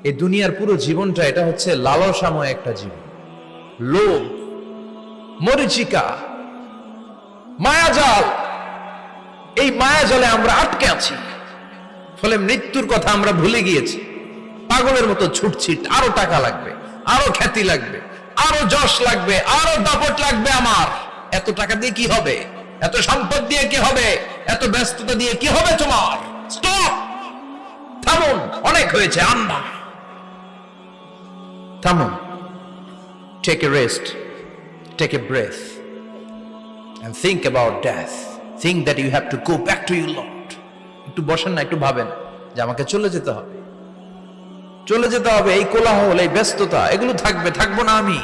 এই দুনিয়ার পুরো জীবনটা এটা হচ্ছে লালসাময় একটা জীবন, লোভ, মরিচিকা, মায়াজাল। এই মায়াজালে আমরা আটকে আছি, ফলে মৃত্যুর কথা আমরা ভুলে গিয়েছি। পাগলের মতো ছুটছি, আরো টাকা লাগবে, আরো খ্যাতি লাগবে, আরো যশ লাগবে, আরো দাপট লাগবে। আমার এত টাকা দিয়ে কি হবে? এত সম্পদ দিয়ে কি হবে? এত ব্যস্ততা দিয়ে কি হবে তোমার? স্টপ, থামুন, অনেক হয়েছে। আন্না, থামুন, take a rest, take a breath and think about death. Think that you have to go back to your Lord. একটু বসেন না, একটু ভাবেন যে আমাকে চলে যেতে হবে, চলে যেতে হবে। এই কোলাহল, এই ব্যস্ততা, এগুলো থাকবে, থাকবো না আমি।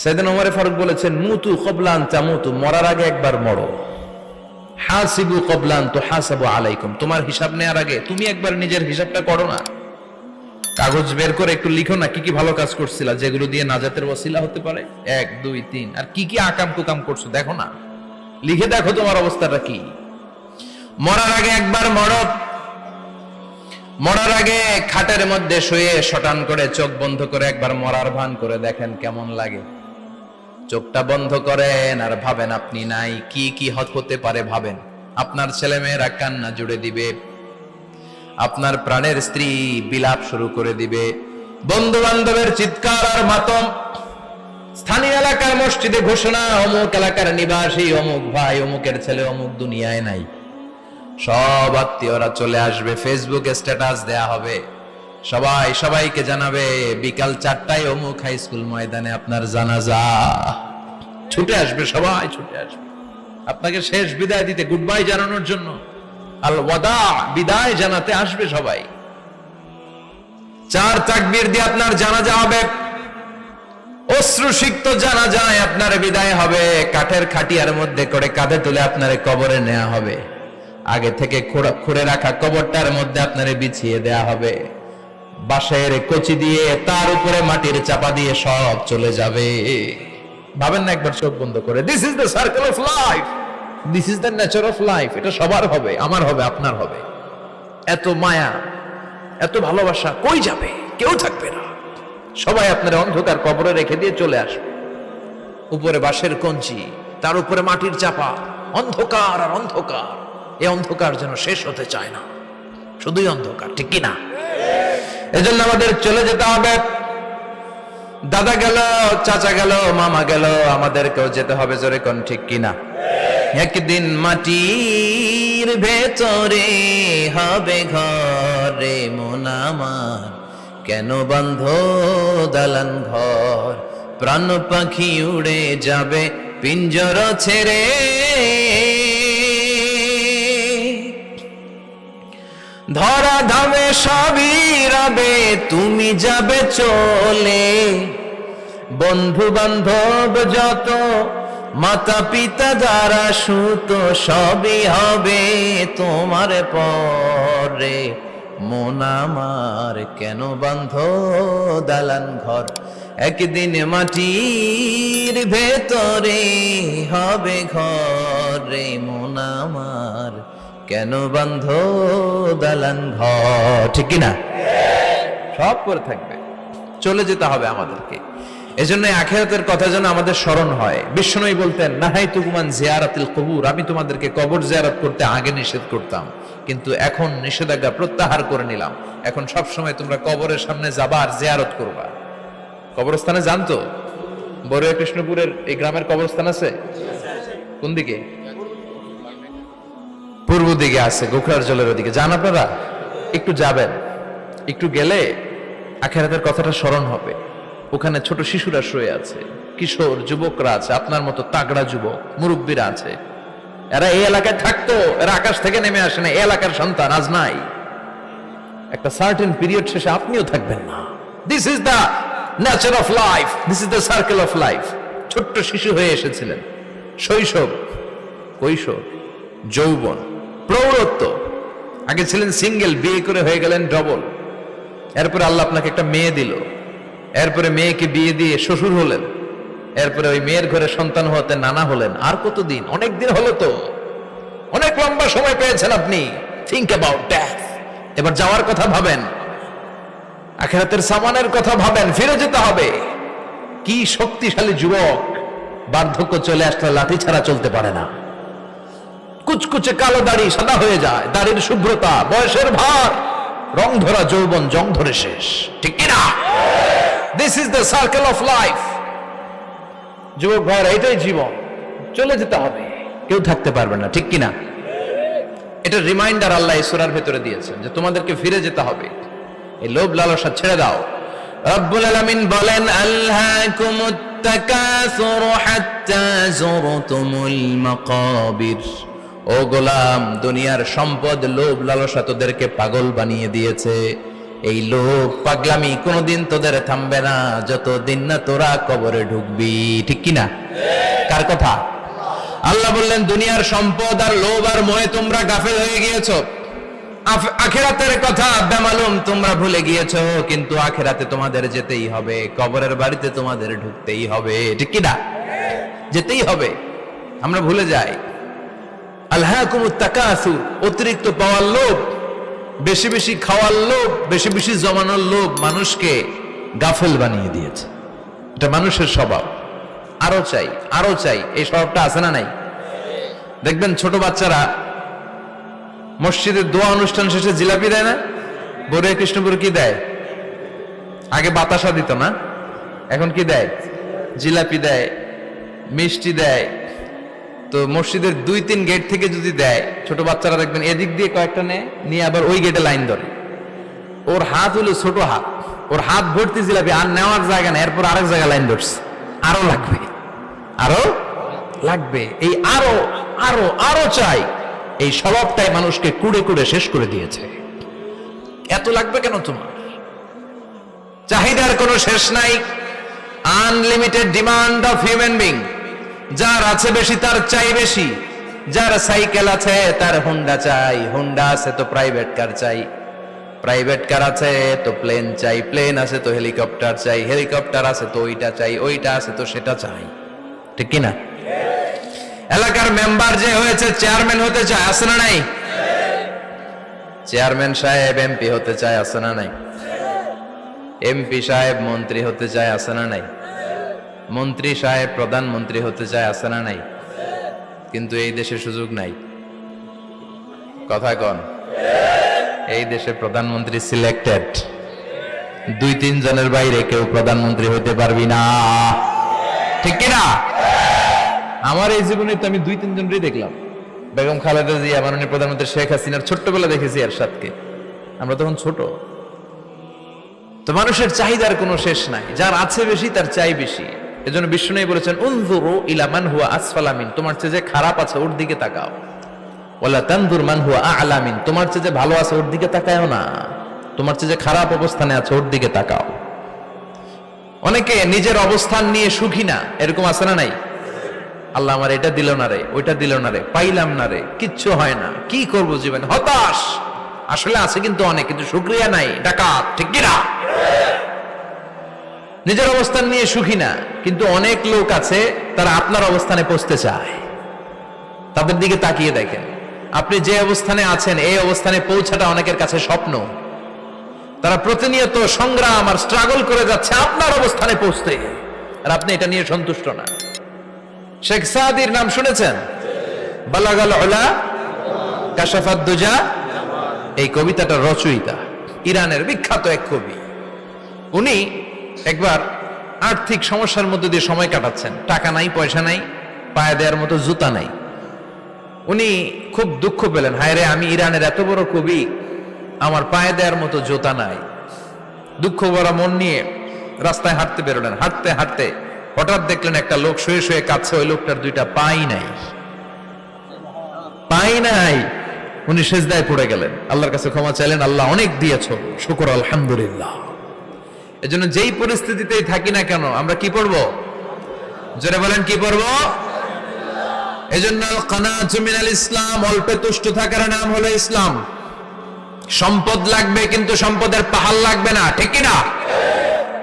সাইয়েদনা ওমর ফারুক বলেছেন, মুতু ক্বাবলা আন তামুতু, মরার আগে একবার মরো। হাসিবু ক্বাবলা আন তুহাসাবু আলাইকুম, তোমার হিসাব নেওয়ার আগে তুমি একবার নিজের হিসাবটা করো না। কাগজ বের করে একটু লিখো না কি কি ভালো কাজ করছিলা, যেগুলো দিয়ে নাজাতের ওসিলা হতে পারে। 1 2 3, আর কি কি আকাম কুকাম করছো দেখো না, লিখে দেখো তোমার অবস্থাটা কি। মরার আগে একবার মরো। মরার আগে খাটের মধ্যে শুয়ে শটান করে চোখ বন্ধ করে একবার মরার ভান করে দেখেন কেমন লাগে। চোখটা বন্ধ করেন আর ভাবেন আপনি নাই, কি কি হতে পারে ভাবেন। আপনার ছেলে মেয়েরা কান্না জুড়ে দিবে, আপনার প্রাণের স্ত্রী বিলাপ শুরু করে দিবে, বন্ধু বান্ধবের চিৎকার আর মাতম, স্থানীয় এলাকার মসজিদে ঘোষণা, অমুক এলাকার নিবাসী অমুক ভাই অমুকের ছেলে অমুক দুনিয়ায় নাই। সব আত্মীয়রা চলে আসবে, ফেসবুকে স্ট্যাটাস দেয়া হবে, সবাই সবাইকে জানাবে বিকাল 4টায় অমুক হাই স্কুল ময়দানে আপনার জানাজা। ছুটে আসবে, সবাই ছুটে আসবে আপনাকে শেষ বিদায় দিতে, গুড বাই জানানোর জন্য, আল ওয়াদা, বিদায় জানাতে আসবে সবাই। 4 তাকবীর দিয়ে আপনার জানাজা হবে, অশ্রুসিক্ত জানাজায় আপনার বিদায় হবে। কাঠের খাটিয়ার মধ্যে করে কাঁধে তুলে আপনারে কবরে নেওয়া হবে। আগে থেকে খুঁড়ে রাখা কবরটার মধ্যে আপনারে বিছিয়ে দেয়া হবে। বাঁশের কচি দিয়ে তার উপরে মাটির চাপা দিয়ে সব চলে যাবে। ভাবেন না একবার চোখ বন্ধ করে, this is the circle of life, this is the nature of life. এটা সবার হবে, আমার হবে, আপনার হবে। এত মায়া, এত ভালোবাসা কই যাবে? কেউ থাকবে না, সবাই আপনার অন্ধকার কবরে রেখে দিয়ে চলে আসবে। উপরে বাঁশের কঞ্চি, তার উপরে মাটির চাপা, অন্ধকার আর অন্ধকার। এই অন্ধকার যেন শেষ হতে চায় না, শুধুই অন্ধকার, ঠিক কিনা? এজন্য আমাদের চলে যেতে হবে। দাদা গেল, চাচা গেল, মামা গেল, আমাদেরকেও যেতে হবে, জোরে কোন ঠিক কিনা? একদিন মাটির ভেতরে হবে ঘরে মন আমার, কেন বন্ধ দালান ঘর, প্রাণ পাখি উড়ে যাবে পিঞ্জর ছেড়ে। ধরা ধামে সবই রবে, তুমি যাবে চলে। বন্ধু বান্ধব যত, মাতা পিতা যারা সুত, সবই হবে তোমার পরে। মন আমার কেন বন্ধ দালান ঘর, একদিন মাটির ভেতরে হবে ঘরে মন আমার, কেন বন্ধ দালান ঘর, ঠিক কিনা? সব করে থাকবে, চলে যেতে হবে আমাদেরকে। এজন্য আখিরাতের কথা যেন আমাদের স্মরণ হয়। বিশ্বনবী বলতেন, নাহাইতুকুম আন জিয়ারাতিল কুবুর, আমি তোমাদেরকে কবর জিয়ারত করতে আগে নিষেধ করতাম, কিন্তু এখন নিষেধাজ্ঞা প্রত্যাহার করে নিলাম। এখন সব সময় তোমরা কবরের সামনে যাবা আর জিয়ারত করবা। কবরস্থানে জানতো বড়ুয়া কৃষ্ণপুরের এই গ্রামের কবরস্থান আছে কোন দিকে? পূর্ব দিকে আছে, গোখরার জলের ওদিকে। যান আপনারা, একটু যাবেন, একটু গেলে আখিরাতের কথাটা স্মরণ হবে। ওখানে ছোট শিশুরা শুয়ে আছে, কিশোর যুবকরা আছে, আপনার মতো তাগড়া যুবক, মুরব্বীরা আছে। এরা এই এলাকায় থাকতো, এরা আকাশ থেকে নেমে আসে না, এই এলাকার সন্তান আজ নাই। একটা সার্টেন পিরিয়ড শেষে আপনিও থাকবেন না। This is the nature of life, this is the circle of life. ছোট্ট শিশু হয়ে এসেছিলেন, শৈশব, কৈশোর, যৌবন, প্রৌঢ়ত্ব। আগে ছিলেন সিঙ্গেল, বিয়ে করে হয়ে গেলেন ডবল। এরপরে আল্লাহ আপনাকে একটা মেয়ে দিল, এরপরে মেয়েকে বিয়ে দিয়ে শ্বশুর হলেন, এরপরে ওই মেয়ের ঘরে সন্তান হতে নানা হলেন। আর কতদিন? অনেক দিন হলো তো, অনেক লম্বা সময় পেয়েছেন আপনি। Think about death. এবার যাওয়ার কথা ভাবেন। আখিরাতের সামানের কথা ভাবেন, ফিরে যেতে হবে। কি শক্তিশালী যুবক, বার্ধক্য চলে আসলে লাঠি ছাড়া চলতে পারে না। কুচকুচে কালো দাড়ি সাদা হয়ে যায়, দাড়ির শুভ্রতা, বয়সের ভার, রং ধরা যৌবন জং ধরে শেষ, ঠিক কিনা? This is the circle of life. যুবক ভাইরা, এটাই জীবন, চলে যেতে হবে, কেউ থাকতে পারবে না, ঠিক কিনা? এটা রিমাইন্ডার আল্লাহ এই সূরার ভেতরে দিয়েছেন যে তোমাদেরকে ফিরে যেতে হবে, এই লোভ লালসা ছেড়ে দাও। রব্বুল আলামিন বলেন, আলহাকুমুত তাকাসুর হাত্তা যুরতুমুল মাকাবির। ও গোলাম, দুনিয়ার সম্পদ, লোভ লালসা তোদেরকে পাগল বানিয়ে দিয়েছে। এই লোভ পাগলামি কোনোদিন তোদের থামবে না যতদিন না তোরা কবরে ঢুকবি, ঠিক কিনা? কার কথা? আল্লাহ বললেন, দুনিয়ার সম্পদ আর লোভ আর মোহে তোমরা গাফেল হয়ে গিয়েছো। আখিরাতের কথা বেমালুম তোমরা ভুলে গিয়েছো, কিন্তু আখিরাতে তোমাদের যেতেই হবে, কবরের বাড়িতে তোমাদের ঢুকতেই হবে, ঠিক কিনা? যেতেই হবে, আমরা ভুলে যাই। আলহাকুমুত তাকাসুর, অতিরিক্ত পাওয়ার লোভ, বেশি বেশি খাওয়ার লোভ, বেশি বেশি জমানোর লোভ মানুষকে গাফেল বানিয়ে দিয়েছে। এটা মানুষের স্বভাব, আরো চাই আরো চাই, এই স্বভাবটা আছে না নাই? দেখবেন ছোট বাচ্চারা মসজিদের দোয়া অনুষ্ঠান শেষে জিলাপি দেয় না? বড়ে কৃষ্ণপুর কি দেয়? আগে বাতাসা দিত না, এখন কি দেয়? জিলাপি দেয়, মিষ্টি দেয়। তো মসজিদের 2-3 গেট থেকে যদি দেয়, ছোট বাচ্চারা দেখবেন এদিক দিয়ে কয়েকটা নিয়ে আবার ওই গেটে লাইন ধরে। ওর হাত হলো ছোট হাত, ওর হাত ভর্তি জিলাপি, আর নেওয়ার জায়গা না, এরপর আরেক জায়গায় লাইন ধরছে, আরো লাগবে, আরো লাগবে, এই আরো আরো আরো চাই। এই স্বভাবটাই মানুষকে কুড়ে কুড়ে শেষ করে দিয়েছে। এত লাগবে কেন তোমার? চাহিদার কোনো শেষ নাই, unlimited demand of human being. যার আছে বেশি তার চাই বেশি, যার সাইকেল আছে তার হুন্ডা চাই, হুন্ডা আছে তো প্রাইভেট কার চাই, প্রাইভেট কার আছে তো প্লেন চাই, প্লেন আছে তো হেলিকপ্টার চাই, হেলিকপ্টার আছে তো ওইটা চাই, ওইটা আছে তো সেটা চাই, ঠিক কিনা? এলাকার মেম্বার যে হয়েছে চেয়ারম্যান হতে চায়, আছে না নাই? চেয়ারম্যান সাহেব এমপি হতে চায়, আছে না নাই? এমপি সাহেব মন্ত্রী হতে চায়, আছে না নাই? মন্ত্রী সাহেব প্রধানমন্ত্রী হতে চায়, আছে না নাই? কিন্তু এই দেশে সুযোগ নাই, কথা কন। এই দেশে প্রধানমন্ত্রী সিলেক্টেড, 2-3 জনের বাইরে কেউ প্রধানমন্ত্রী হতে পারবি না, ঠিক কিনা? আমার এই জীবনে তো আমি 2-3 জনই দেখলাম। বেগম খালেদা জিয়া, মাননীয় প্রধানমন্ত্রী শেখ হাসিনার ছোট্টবেলা দেখেছি এরশাদকে, আমরা তখন ছোট। তো মানুষের চাহিদার কোনো শেষ নাই, যার আছে বেশি তার চাই বেশি। এজন্য বিষ্ণু বলেছেন, উনজুরু ইলা মান হুয়া আসফালা মিন, তোমার চেয়ে যে খারাপ আছে ওর দিকে তাকাও। ওয়ালা তানজুর মান হুয়া আ'লা মিন, তোমার চেয়ে যে ভালো আছে ওর দিকে তাকায়ও না, তোমার চেয়ে যে খারাপ অবস্থানে আছে ওর দিকে তাকাও। অনেকে নিজের অবস্থান নিয়ে সুখী না, এরকম আছে না নাই? আল্লাহ আমার এটা দিল না রে, ওইটা দিল না রে, পাইলাম না রে, কিচ্ছু হয় না, কি করব জীবনে, হতাশ। আসলে আছে কিন্তু অনেক, কিন্তু শুকরিয়া নাই, ডাকাত, ঠিক কিনা? নিজের অবস্থান নিয়ে সুখী না, কিন্তু অনেক লোক আছে তারা আপনার অবস্থানে পৌঁছতে চায়। তাদের দিকে তাকিয়ে দেখেন, আপনি যে অবস্থানে আছেন এই অবস্থানে পৌঁছাটা অনেকের কাছে স্বপ্ন। তারা প্রতিনিয়ত সংগ্রাম আর স্ট্রাগল করে যাচ্ছে আপনার অবস্থানে পৌঁছতে, আর আপনি এটা নিয়ে সন্তুষ্ট না। শেখ সাদির নাম শুনেছেন? বালাগাল উলা কাশাফাত দুজা, এই কবিতাটার রচয়িতা, ইরানের বিখ্যাত এক কবি। উনি একবার আর্থিক সমস্যার মধ্যে দিয়ে সময় কাটাচ্ছেন, টাকা নাই, পয়সা নাই, পায়ে দেওয়ার মতো জুতা নাই। উনি খুব দুঃখ পেলেন, হায় রে, আমি ইরানের এত বড় কবি, আমার পায়ে দেওয়ার মতো জুতা নাই। দুঃখ ভরা মন নিয়ে রাস্তায় হাঁটতে বেরোলেন। হাঁটতে হাঁটতে হঠাৎ দেখলেন একটা লোক শুয়ে শুয়ে কাঁদছে, ওই লোকটার 2টা পাই নাই, পাই নাই। উনি সেজদায় পড়ে গেলেন, আল্লাহর কাছে ক্ষমা চাইলেন, আল্লাহ অনেক দিয়েছো, শুকর আলহামদুলিল্লাহ। এজন্য যেই পরিস্থিতিতেই থাকি না কেন আমরা কি পড়বো? জোরে বলেন, কি পড়বো? এজন্য কানাতু মিনাল ইসলাম, অল্পে তুষ্ট থাকার নাম হলো ইসলাম। সম্পদ লাগবে কিন্তু সম্পদের পাহাড় লাগবে না, ঠিক কিনা?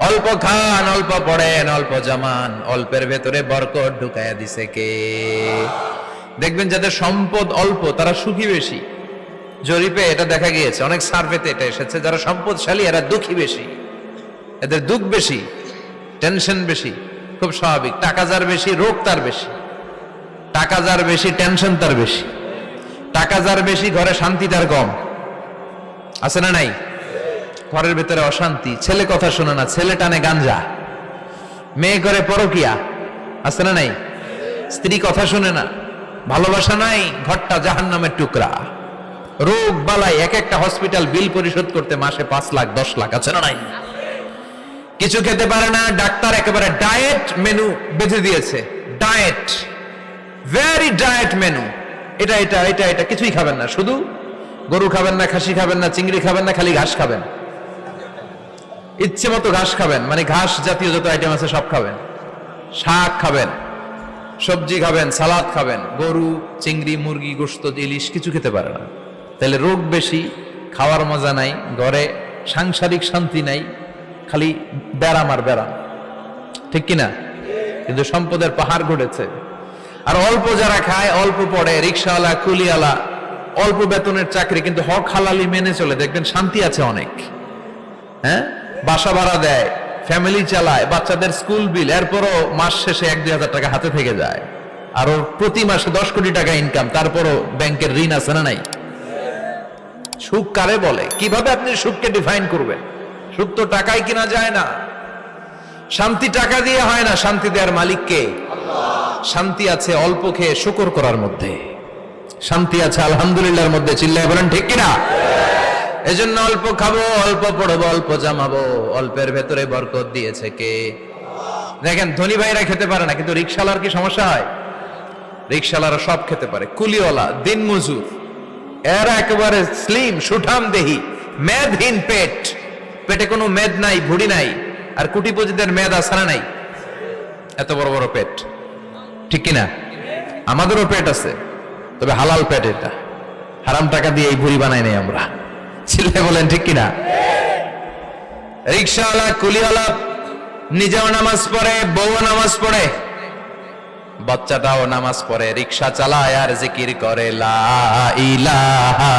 অল্প খান, অল্প পড়েন, অল্প জমান, অল্পের ভেতরে বরকত ঢুকাইয়া দিছে কে? দেখবেন যাদের সম্পদ অল্প তারা সুখী বেশি। জরিপে এটা দেখা গিয়েছে, অনেক সার্ভেতে এটা এসেছে, যারা সম্পদশালী এরা দুঃখী বেশি। এদের দুঃখ বেশি, টেনশন বেশি, খুব স্বাভাবিক। টাকা যার বেশি, রোগ তার বেশি। টাকা যার বেশি, টেনশন তার বেশি। টাকা যার বেশি, ঘরে শান্তি তার কম। আছে না নাই? ঘরের ভেতরে অশান্তি, ছেলে কথা শোনে না, ছেলে টানে গাঞ্জা, মেয়ে করে পরকিয়া। আছে না নাই? স্ত্রী কথা শুনে না, ভালোবাসা নাই, ঘরটা জাহান্নামের টুকরা। রোগ বালাই, এক একটা হসপিটাল বিল পরিশোধ করতে মাসে 5 লাখ 10 লাখ। আছে না নাই? কিছু খেতে পারে না, ডাক্তার একেবারে ডায়েট মেনু বেঁধে দিয়েছে। Diet, very diet menu. এটা এটা এটা এটা কিছুই খাবেন না, শুধু গরু খাবেন না, খাসি খাবেন না, চিংড়ি খাবেন না, খালি ঘাস খাবেন। ইচ্ছে মতো ঘাস খাবেন, মানে ঘাস জাতীয় যত আইটেম আছে সব খাবেন। শাক খাবেন, সবজি খাবেন, সালাদ খাবেন। গরু, চিংড়ি, মুরগি, গোশত, ইলিশ কিছু খেতে পারে না। তাহলে রোগ বেশি, খাওয়ার মজা নাই, ঘরে সাংসারিক শান্তি নাই, খালি ব্যারাম আর ব্যারাম। ঠিক কিনা? কিন্তু সম্পদের পাহাড় ঘটেছে। আর অল্প যারা খায়, অল্প পড়ে, রিক্সাওয়ালা, কুলিওয়ালা, অল্প বেতনের চাকরি, কিন্তু হক হালালি মেনে চলে, দেখবেন শান্তি আছে অনেক। হ্যাঁ, বাসা ভাড়া দেয়, ফ্যামিলি চালায়, বাচ্চাদের স্কুল বিল, এরপরও মাস শেষে 1-2 হাজার টাকা হাতে থেকে যায়। আর ওর প্রতি মাসে 10 কোটি টাকা ইনকাম, তারপরও ব্যাংকের ঋণ আছে না নাই? সুখ কারে বলে? কিভাবে আপনি সুখকে ডিফাইন করবেন? সুখ তো টাকায় কিনা যায় না। শান্তি টাকা দিয়ে হয় না, শান্তি দেওয়ার মালিক কে? শান্তি আছে অল্প খেয়ে শুকর করার মধ্যে, শান্তি আছে আলহামদুলিল্লাহর মধ্যে। চিল্লায় বলেন ঠিক কিনা? এজন্য অল্প খাবো, অল্প পড়বো, অল্প জামাবো, অল্পের ভেতরে বরকত দিয়েছে কে? দেখেন, ধনী ভাইরা খেতে পারে না, কিন্তু রিক্সাওয়ালার কি সমস্যা হয়? রিক্সাওয়ালারা সব খেতে পারে। কুলিওয়ালা, দিন মজুর, এরা একেবারে স্লিম, সুঠাম দেহি, মেদহীন পেট, পেটে কোনো মেদ নাই, ভুড়ি নাই। আর কোটিপতিদের মেদ আছে না নাই? এত বড় বড় পেট। ঠিক কিনা? আমাদেরও পেট আছে, তবে হালাল পেট। এটা হারাম টাকা দিয়ে এই ভুড়ি বানাই নাই আমরা। চিল্লায় বলেন ঠিক কিনা? রিক্সাওয়ালা, কুলিওয়ালা নিজেও নামাজ পড়ে, বউ নামাজ পড়ে, বাচ্চাটাও নামাজ পড়ে, রিক্সা চালায় আর জিকির করে লা ইলাহা